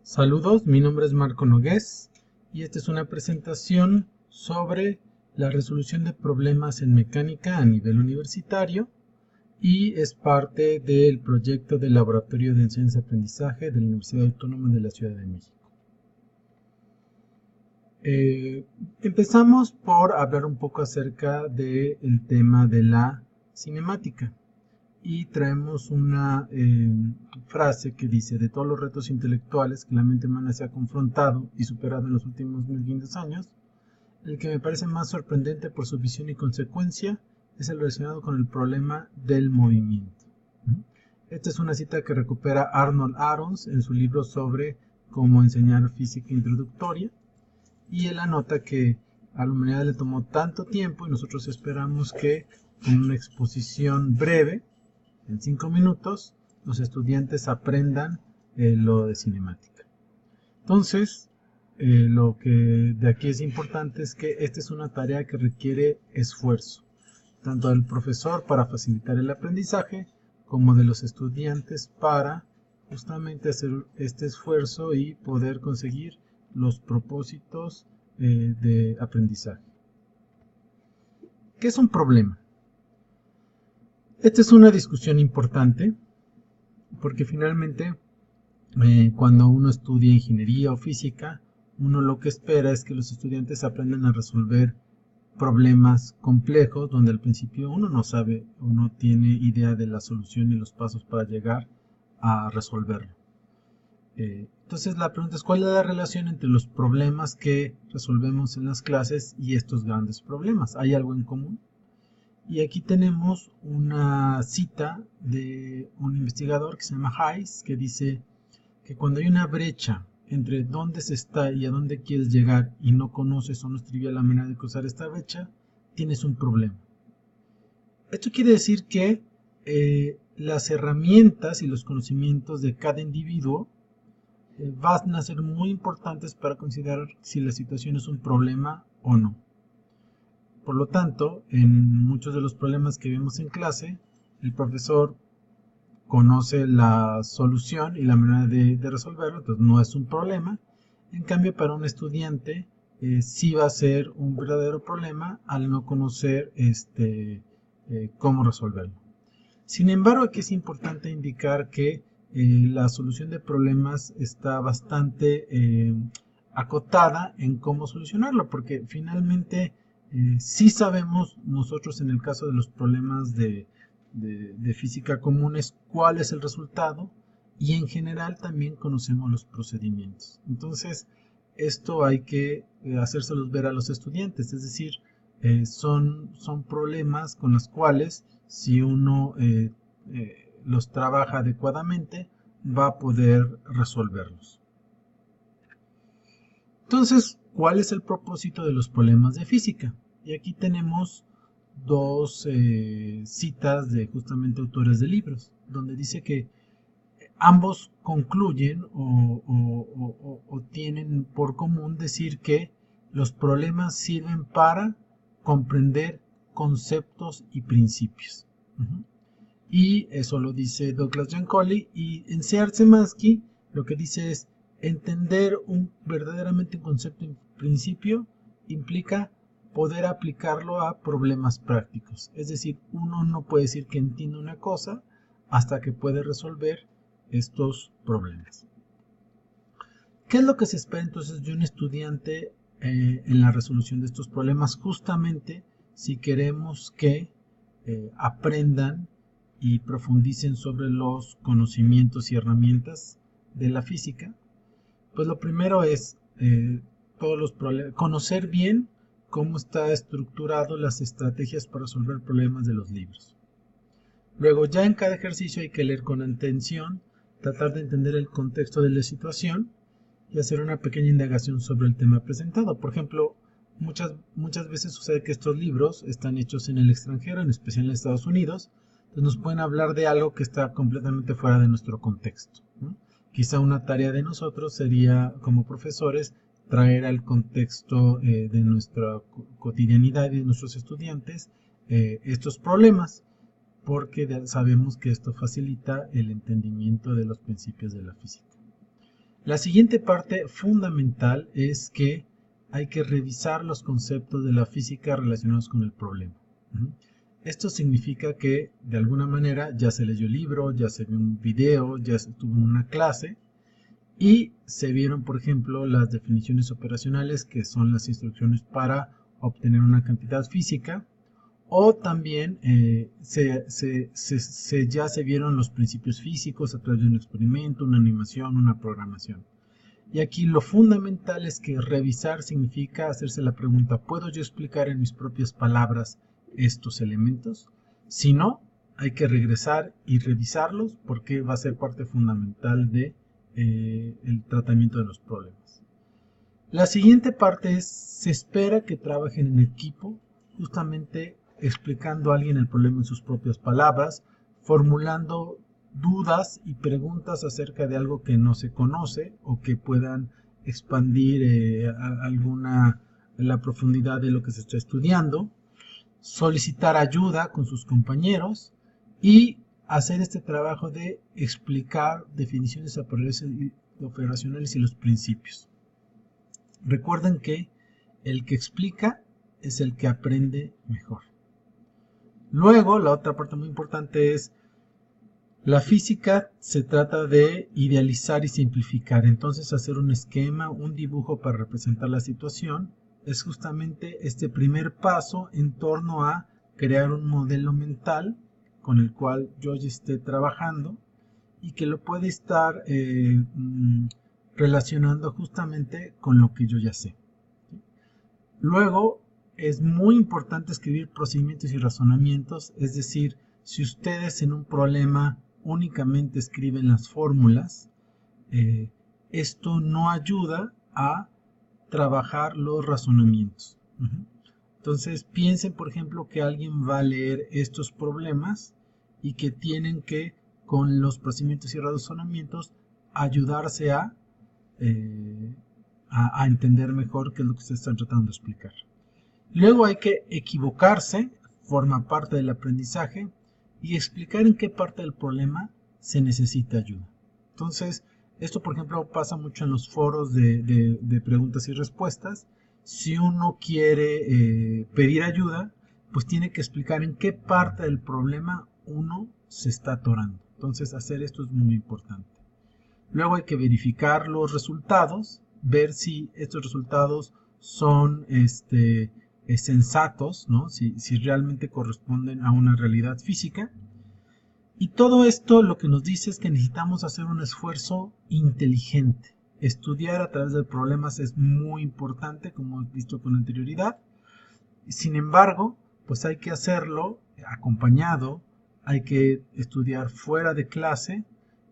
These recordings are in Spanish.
Saludos, mi nombre es Marco Nogués y esta es una presentación sobre la resolución de problemas en mecánica a nivel universitario y es parte del proyecto del Laboratorio de Enseñanza-Aprendizaje de la Universidad Autónoma de la Ciudad de México. Empezamos por hablar un poco acerca del tema de la cinemática. Y traemos una frase que dice: de todos los retos intelectuales que la mente humana se ha confrontado y superado en los últimos 1500 años, el que me parece más sorprendente por su visión y consecuencia es el relacionado con el problema del movimiento. Esta es una cita que recupera Arnold Arons en su libro sobre cómo enseñar física introductoria, y él anota que a la humanidad le tomó tanto tiempo y nosotros esperamos que con una exposición breve, en 5 minutos, los estudiantes aprendan lo de cinemática. Entonces, lo que de aquí es importante es que esta es una tarea que requiere esfuerzo, tanto del profesor para facilitar el aprendizaje, como de los estudiantes para justamente hacer este esfuerzo y poder conseguir los propósitos de aprendizaje. ¿Qué es un problema? Esta es una discusión importante porque finalmente cuando uno estudia ingeniería o física, uno lo que espera es que los estudiantes aprendan a resolver problemas complejos donde al principio uno no sabe o no tiene idea de la solución y los pasos para llegar a resolverlo. Entonces la pregunta es: ¿cuál es la relación entre los problemas que resolvemos en las clases y estos grandes problemas? ¿Hay algo en común? Y aquí tenemos una cita de un investigador que se llama Hayes, que dice que cuando hay una brecha entre dónde se está y a dónde quieres llegar y no conoces o no es trivial la manera de cruzar esta brecha, tienes un problema. Esto quiere decir que las herramientas y los conocimientos de cada individuo van a ser muy importantes para considerar si la situación es un problema o no. Por lo tanto, en muchos de los problemas que vemos en clase, el profesor conoce la solución y la manera de resolverlo, entonces no es un problema. En cambio, para un estudiante sí va a ser un verdadero problema al no conocer cómo resolverlo. Sin embargo, aquí es importante indicar que la solución de problemas está bastante acotada en cómo solucionarlo, porque finalmente sí sabemos nosotros, en el caso de los problemas de física comunes, cuál es el resultado, y en general también conocemos los procedimientos. Entonces esto hay que hacérselos ver a los estudiantes, es decir, son problemas con los cuales si uno los trabaja adecuadamente va a poder resolverlos. Entonces, ¿cuál es el propósito de los problemas de física? Y aquí tenemos dos citas de justamente autores de libros, donde dice que ambos concluyen o tienen por común decir que los problemas sirven para comprender conceptos y principios. Y eso lo dice Douglas Jancoli, y en Csikszentmihalyi lo que dice es: entender verdaderamente un concepto y principio implica poder aplicarlo a problemas prácticos. Es decir, uno no puede decir que entiende una cosa hasta que puede resolver estos problemas. ¿Qué es lo que se espera entonces de un estudiante en la resolución de estos problemas? Justamente si queremos que aprendan y profundicen sobre los conocimientos y herramientas de la física, pues lo primero es conocer bien cómo está estructurado las estrategias para resolver problemas de los libros. Luego, ya en cada ejercicio hay que leer con atención, tratar de entender el contexto de la situación y hacer una pequeña indagación sobre el tema presentado. Por ejemplo, muchas veces sucede que estos libros están hechos en el extranjero, en especial en Estados Unidos, entonces nos pueden hablar de algo que está completamente fuera de nuestro contexto, ¿no? Quizá una tarea de nosotros sería, como profesores, traer al contexto de nuestra cotidianidad y de nuestros estudiantes estos problemas, porque sabemos que esto facilita el entendimiento de los principios de la física. La siguiente parte fundamental es que hay que revisar los conceptos de la física relacionados con el problema. Esto significa que de alguna manera ya se leyó el libro, ya se vio un video, ya se tuvo una clase y se vieron, por ejemplo, las definiciones operacionales, que son las instrucciones para obtener una cantidad física, o también ya se vieron los principios físicos a través de un experimento, una animación, una programación. Y aquí lo fundamental es que revisar significa hacerse la pregunta, ¿puedo yo explicar en mis propias palabras estos elementos? Si no, hay que regresar y revisarlos porque va a ser parte fundamental de el tratamiento de los problemas. La siguiente parte es, se espera que trabajen en equipo, justamente explicando a alguien el problema en sus propias palabras, formulando dudas y preguntas acerca de algo que no se conoce o que puedan expandir la profundidad de lo que se está estudiando, solicitar ayuda con sus compañeros y hacer este trabajo de explicar definiciones operacionales y los principios. Recuerden que el que explica es el que aprende mejor. Luego, la otra parte muy importante es la física se trata de idealizar y simplificar. Entonces, hacer un esquema, un dibujo para representar la situación es justamente este primer paso en torno a crear un modelo mental con el cual yo ya esté trabajando y que lo puede estar relacionando justamente con lo que yo ya sé. Luego, es muy importante escribir procedimientos y razonamientos, es decir, si ustedes en un problema únicamente escriben las fórmulas, esto no ayuda a trabajar los razonamientos. Entonces piensen, por ejemplo, que alguien va a leer estos problemas y que tienen que, con los procedimientos y razonamientos, ayudarse a entender mejor qué es lo que se están tratando de explicar. Luego hay que equivocarse, forma parte del aprendizaje, y explicar en qué parte del problema se necesita ayuda. Entonces, esto por ejemplo pasa mucho en los foros de preguntas y respuestas. Si uno quiere pedir ayuda, pues tiene que explicar en qué parte del problema uno se está atorando. Entonces, hacer esto es muy importante. Luego hay que verificar los resultados, ver si estos resultados son sensatos, ¿no? Si realmente corresponden a una realidad física. Y todo esto lo que nos dice es que necesitamos hacer un esfuerzo inteligente. Estudiar a través de problemas es muy importante, como hemos visto con anterioridad. Sin embargo, pues hay que hacerlo acompañado, hay que estudiar fuera de clase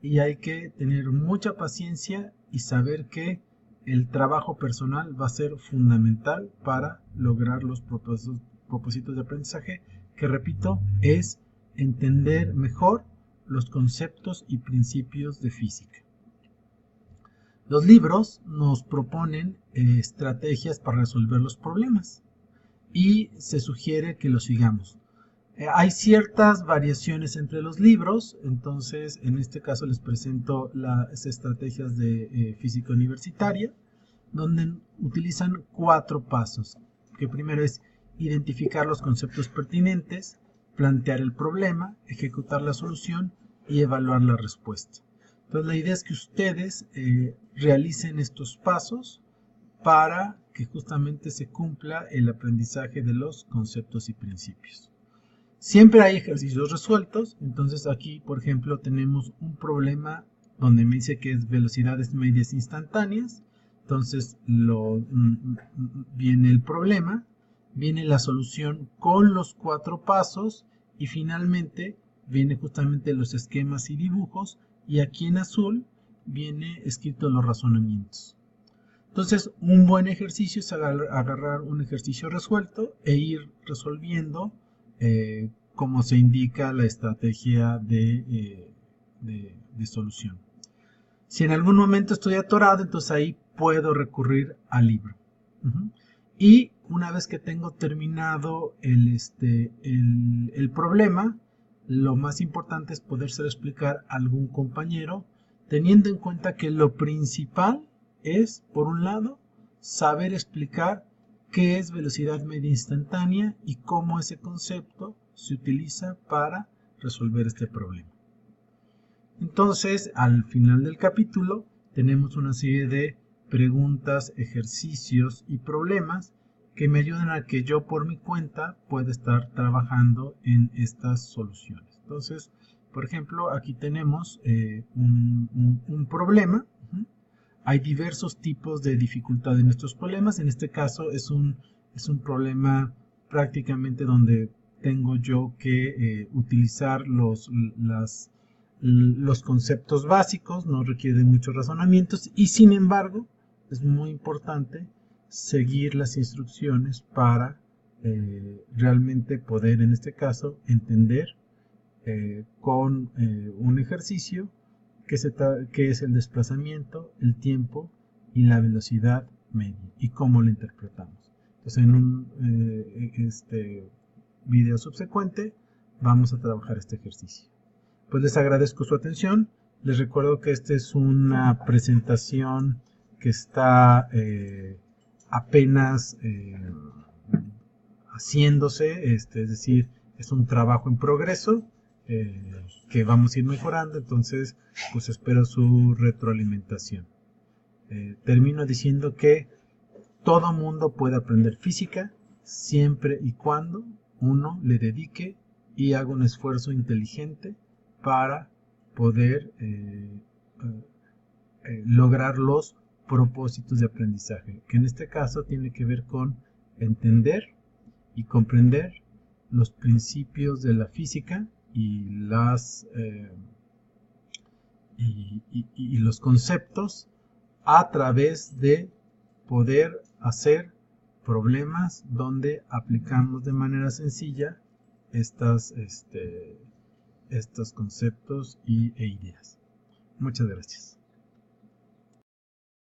y hay que tener mucha paciencia y saber que el trabajo personal va a ser fundamental para lograr los propósitos de aprendizaje, que repito, es entender mejor los conceptos y principios de física. Los libros nos proponen estrategias para resolver los problemas y se sugiere que los sigamos. Hay ciertas variaciones entre los libros, entonces en este caso les presento las estrategias de física universitaria, donde utilizan 4 pasos, que primero es identificar los conceptos pertinentes, plantear el problema, ejecutar la solución y evaluar la respuesta. Entonces la idea es que ustedes realicen estos pasos para que justamente se cumpla el aprendizaje de los conceptos y principios. Siempre hay ejercicios resueltos, entonces aquí por ejemplo tenemos un problema donde me dice que es velocidades medias instantáneas, entonces viene el problema, viene la solución con los 4 pasos y finalmente viene justamente los esquemas y dibujos y aquí en azul viene escrito los razonamientos. Entonces un buen ejercicio es agarrar un ejercicio resuelto e ir resolviendo como se indica la estrategia de solución. Si en algún momento estoy atorado, entonces ahí puedo recurrir al libro. Y una vez que tengo terminado el problema, lo más importante es podérselo explicar a algún compañero, teniendo en cuenta que lo principal es, por un lado, saber explicar qué es velocidad media instantánea y cómo ese concepto se utiliza para resolver este problema. Entonces, al final del capítulo, tenemos una serie de preguntas, ejercicios y problemas que me ayudan a que yo por mi cuenta pueda estar trabajando en estas soluciones. Entonces, por ejemplo, aquí tenemos un problema. Hay diversos tipos de dificultad en estos problemas. En este caso es un problema prácticamente donde tengo yo que utilizar los conceptos básicos, no requiere muchos razonamientos y sin embargo es muy importante seguir las instrucciones para realmente poder en este caso entender con un ejercicio que es el desplazamiento, el tiempo y la velocidad media y cómo lo interpretamos. Entonces en un video subsecuente vamos a trabajar este ejercicio. Pues les agradezco su atención. Les recuerdo que esta es una presentación que está apenas haciéndose, es decir, es un trabajo en progreso que vamos a ir mejorando, entonces pues espero su retroalimentación. Termino diciendo que todo mundo puede aprender física siempre y cuando uno le dedique y haga un esfuerzo inteligente para poder lograr los propósitos de aprendizaje, que en este caso tiene que ver con entender y comprender los principios de la física y los conceptos a través de poder hacer problemas donde aplicamos de manera sencilla estos conceptos e ideas. Muchas gracias.